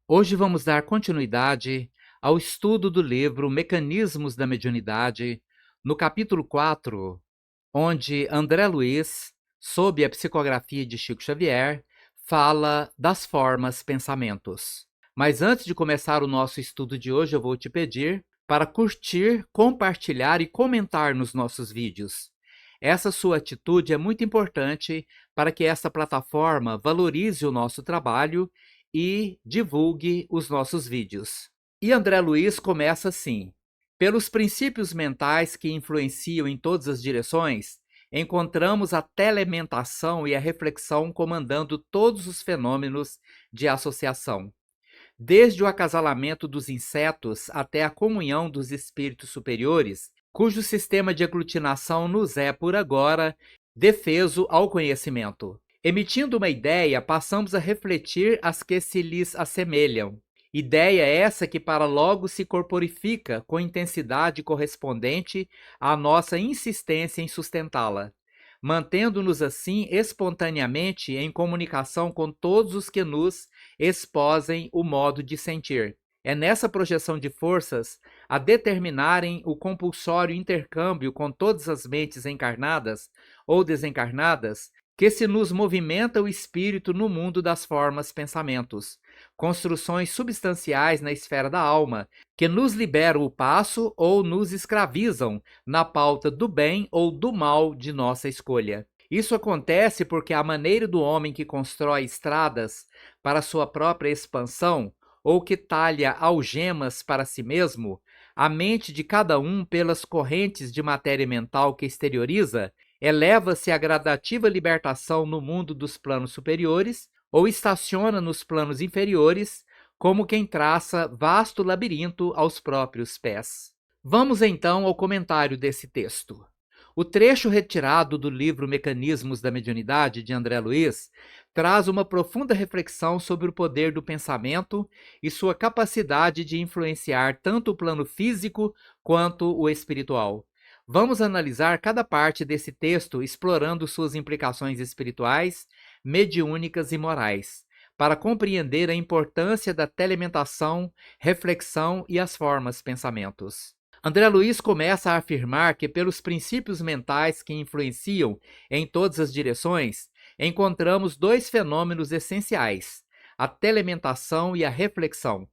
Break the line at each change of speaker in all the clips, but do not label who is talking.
Hoje vamos dar continuidade ao estudo do livro Mecanismos da Mediunidade, no capítulo 4, onde André Luiz, sob a psicografia de Chico Xavier, fala das formas pensamentos. Mas antes de começar o nosso estudo de hoje, eu vou te pedir para curtir, compartilhar e comentar nos nossos vídeos. Essa sua atitude é muito importante para que essa plataforma valorize o nosso trabalho e divulgue os nossos vídeos. E André Luiz começa assim: pelos princípios mentais que influenciam em todas as direções, encontramos a telementação e a reflexão comandando todos os fenômenos de associação. Desde o acasalamento dos insetos até a comunhão dos espíritos superiores, cujo sistema de aglutinação nos é, por agora, defeso ao conhecimento. Emitindo uma ideia, passamos a refletir as que se lhes assemelham. Ideia essa que para logo se corporifica com intensidade correspondente à nossa insistência em sustentá-la, mantendo-nos assim espontaneamente em comunicação com todos os que nos exposem o modo de sentir. É nessa projeção de forças, a determinarem o compulsório intercâmbio com todas as mentes encarnadas ou desencarnadas, que se nos movimenta o espírito no mundo das formas pensamentos, construções substanciais na esfera da alma, que nos liberam o passo ou nos escravizam na pauta do bem ou do mal de nossa escolha. Isso acontece porque a maneira do homem que constrói estradas para sua própria expansão ou que talha algemas para si mesmo, a mente de cada um, pelas correntes de matéria mental que exterioriza, eleva-se à gradativa libertação no mundo dos planos superiores ou estaciona nos planos inferiores, como quem traça vasto labirinto aos próprios pés. Vamos então ao comentário desse texto. O trecho retirado do livro Mecanismos da Mediunidade, de André Luiz, traz uma profunda reflexão sobre o poder do pensamento e sua capacidade de influenciar tanto o plano físico quanto o espiritual. Vamos analisar cada parte desse texto explorando suas implicações espirituais, mediúnicas e morais, para compreender a importância da telementação, reflexão e as formas pensamentos. André Luiz começa a afirmar que, pelos princípios mentais que influenciam em todas as direções, encontramos dois fenômenos essenciais: a telementação e a reflexão.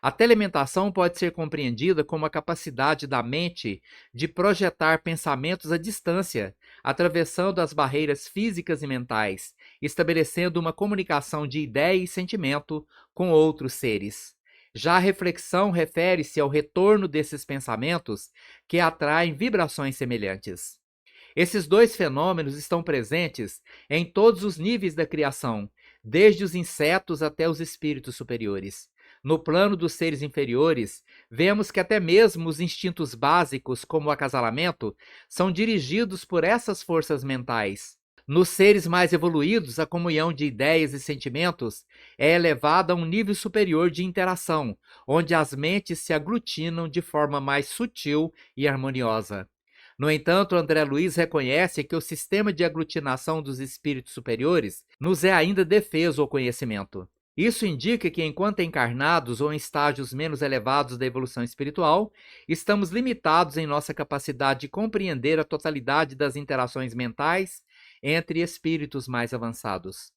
A telementação pode ser compreendida como a capacidade da mente de projetar pensamentos à distância, atravessando as barreiras físicas e mentais, estabelecendo uma comunicação de ideia e sentimento com outros seres. Já a reflexão refere-se ao retorno desses pensamentos que atraem vibrações semelhantes. Esses dois fenômenos estão presentes em todos os níveis da criação, desde os insetos até os espíritos superiores. No plano dos seres inferiores, vemos que até mesmo os instintos básicos, como o acasalamento, são dirigidos por essas forças mentais. Nos seres mais evoluídos, a comunhão de ideias e sentimentos é elevada a um nível superior de interação, onde as mentes se aglutinam de forma mais sutil e harmoniosa. No entanto, André Luiz reconhece que o sistema de aglutinação dos espíritos superiores nos é ainda defeso ao conhecimento. Isso indica que, enquanto encarnados ou em estágios menos elevados da evolução espiritual, estamos limitados em nossa capacidade de compreender a totalidade das interações mentais entre espíritos mais avançados.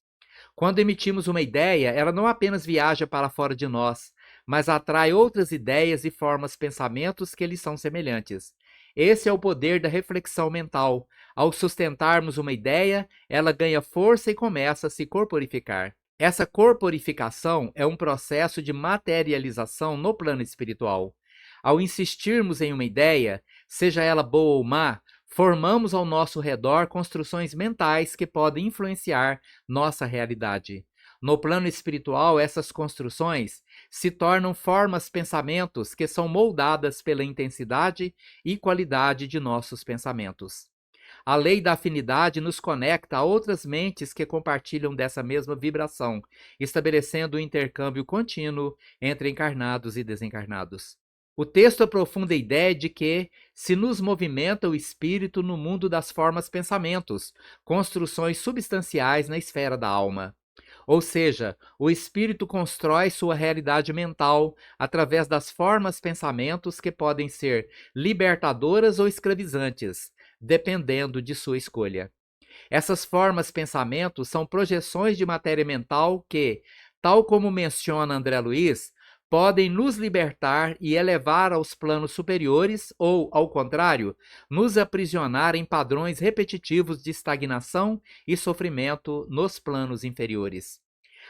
Quando emitimos uma ideia, ela não apenas viaja para fora de nós, mas atrai outras ideias e formas pensamentos que lhes são semelhantes. Esse é o poder da reflexão mental. Ao sustentarmos uma ideia, ela ganha força e começa a se corporificar. Essa corporificação é um processo de materialização no plano espiritual. Ao insistirmos em uma ideia, seja ela boa ou má, formamos ao nosso redor construções mentais que podem influenciar nossa realidade. No plano espiritual, essas construções se tornam formas pensamentos que são moldadas pela intensidade e qualidade de nossos pensamentos. A lei da afinidade nos conecta a outras mentes que compartilham dessa mesma vibração, estabelecendo um intercâmbio contínuo entre encarnados e desencarnados. O texto aprofunda a ideia de que se nos movimenta o espírito no mundo das formas pensamentos, construções substanciais na esfera da alma. Ou seja, o espírito constrói sua realidade mental através das formas pensamentos que podem ser libertadoras ou escravizantes, dependendo de sua escolha. Essas formas pensamentos são projeções de matéria mental que, tal como menciona André Luiz, podem nos libertar e elevar aos planos superiores ou, ao contrário, nos aprisionar em padrões repetitivos de estagnação e sofrimento nos planos inferiores.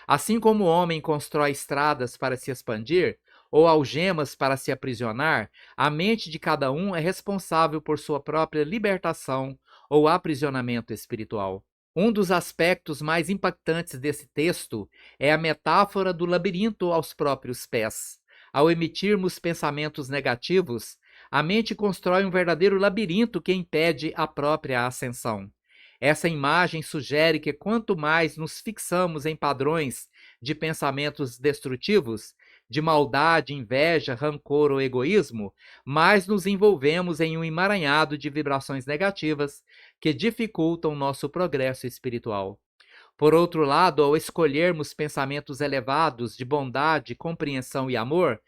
Assim como o homem constrói estradas para se expandir, ou algemas para se aprisionar, a mente de cada um é responsável por sua própria libertação ou aprisionamento espiritual. Um dos aspectos mais impactantes desse texto é a metáfora do labirinto aos próprios pés. Ao emitirmos pensamentos negativos, a mente constrói um verdadeiro labirinto que impede a própria ascensão. Essa imagem sugere que quanto mais nos fixamos em padrões de pensamentos destrutivos, de maldade, inveja, rancor ou egoísmo, mais nos envolvemos em um emaranhado de vibrações negativas que dificultam nosso progresso espiritual. Por outro lado, ao escolhermos pensamentos elevados de bondade, compreensão e amor,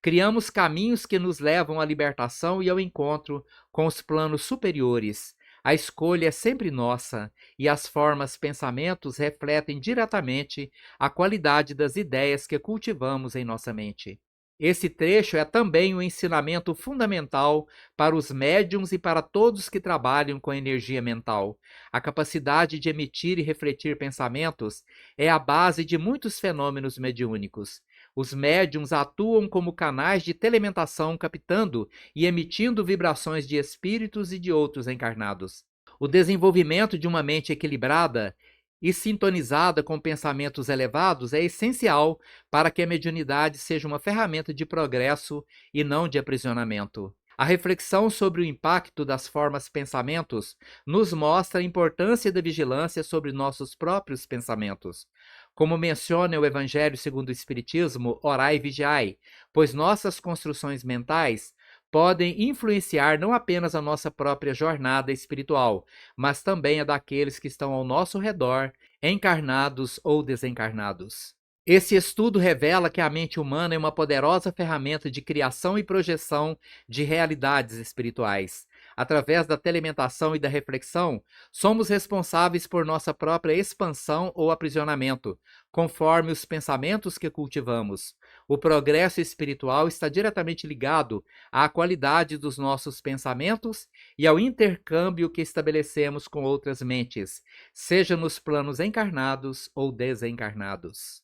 criamos caminhos que nos levam à libertação e ao encontro com os planos superiores. A escolha é sempre nossa, e as formas pensamentos refletem diretamente a qualidade das ideias que cultivamos em nossa mente. Esse trecho é também um ensinamento fundamental para os médiums e para todos que trabalham com energia mental. A capacidade de emitir e refletir pensamentos é a base de muitos fenômenos mediúnicos. Os médiums atuam como canais de telementação, captando e emitindo vibrações de espíritos e de outros encarnados. O desenvolvimento de uma mente equilibrada e sintonizada com pensamentos elevados é essencial para que a mediunidade seja uma ferramenta de progresso e não de aprisionamento. A reflexão sobre o impacto das formas pensamentos nos mostra a importância da vigilância sobre nossos próprios pensamentos. Como menciona o Evangelho segundo o Espiritismo, orai e vigiai, pois nossas construções mentais podem influenciar não apenas a nossa própria jornada espiritual, mas também a daqueles que estão ao nosso redor, encarnados ou desencarnados. Esse estudo revela que a mente humana é uma poderosa ferramenta de criação e projeção de realidades espirituais. Através da telementação e da reflexão, somos responsáveis por nossa própria expansão ou aprisionamento, conforme os pensamentos que cultivamos. O progresso espiritual está diretamente ligado à qualidade dos nossos pensamentos e ao intercâmbio que estabelecemos com outras mentes, seja nos planos encarnados ou desencarnados.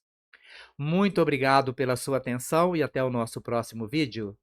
Muito obrigado pela sua atenção e até o nosso próximo vídeo.